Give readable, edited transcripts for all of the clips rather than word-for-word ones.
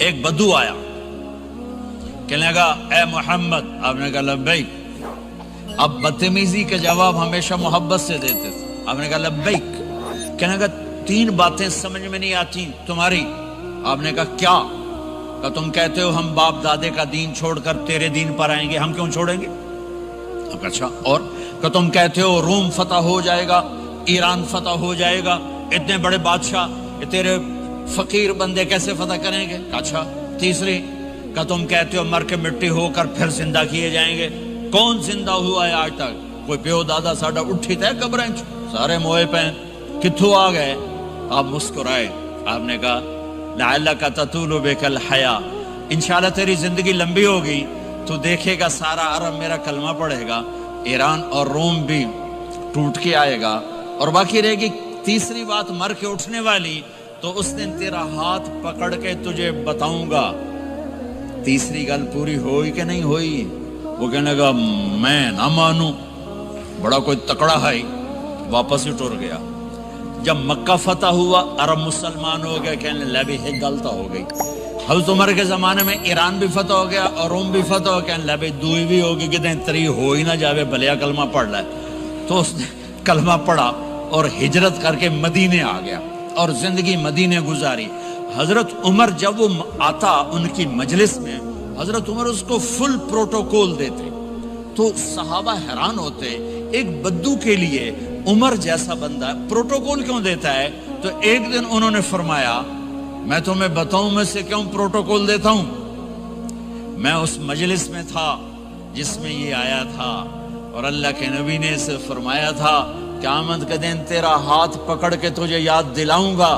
ایک بدو آیا، کہنے لگا اے محمد، آپ نے کہا لبیک۔ اب بدتمیزی کا جواب ہمیشہ محبت سے دیتے تھے، آپ نے کہا لبیک۔ کہنے لگا 3 باتیں سمجھ میں نہیں آتی تمہاری۔ آپ نے کہا کیا؟ کہ تم کہتے ہو ہم باپ دادے کا دین چھوڑ کر تیرے دین پر آئیں گے، ہم کیوں چھوڑیں گے؟ اچھا، اور کہ تم کہتے ہو روم فتح ہو جائے گا، ایران فتح ہو جائے گا، اتنے بڑے بادشاہ یہ تیرے فقیر بندے کیسے فتح کریں گے؟ اچھا، تیسری کہ تم کہتے ہو مر کے مٹی ہو کر پھر زندہ کیے جائیں گے، کون زندہ ہوا ہے آج تک؟ کوئی پیو دادا ساڈا اٹھی تے قبریں سارے موئے پین کتھوں آ گئے؟ آپ مسکرائے، آپ نے کہا لعلک تطول بک الحیا، انشاءاللہ تیری زندگی لمبی ہوگی تو دیکھے گا سارا عرب میرا کلمہ پڑھے گا، ایران اور روم بھی ٹوٹ کے آئے گا، اور باقی رہے گی تیسری بات مر کے اٹھنے والی، تو اس دن تیرا ہاتھ پکڑ کے تجھے بتاؤں گا۔ تیسری گل پوری ہوئی کہ نہیں ہوئی؟ وہ کہنے لگا میں نہ مانوں، بڑا کوئی تکڑا ہے، واپس ہی ٹر گیا۔ جب مکہ فتح ہوا، عرب مسلمان ہو گئے، کہنے لگے بھی ایک غلطہ ہو گئی۔ حضرت عمر کے زمانے میں ایران بھی فتح ہو گیا اور روم بھی فتح ہو گیا، کہنے لگے دوئی بھی ہوگی کہ دیں تری ہو ہی نہ جاوے، بھلیا کلمہ پڑھ لائے۔ تو اس نے کلمہ پڑھا اور ہجرت کر کے مدینے آ گیا اور زندگی مدینے گزاری۔ حضرت عمر جب وہ آتا ان کی مجلس میں، حضرت عمر اس کو فل پروٹوکول دیتے، تو صحابہ حیران ہوتے، ایک بدو کے لیے عمر جیسا بندہ پروٹوکول کیوں دیتا ہے؟ تو ایک دن انہوں نے فرمایا میں تمہیں بتاؤں میں سے کیوں پروٹوکول دیتا ہوں؟ میں اس مجلس میں تھا جس میں یہ آیا تھا، اور اللہ کے نبی نے اسے فرمایا تھا قیامت کے دن تیرا ہاتھ پکڑ کے تجھے یاد دلاؤں گا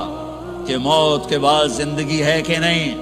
کہ موت کے بعد زندگی ہے کہ نہیں۔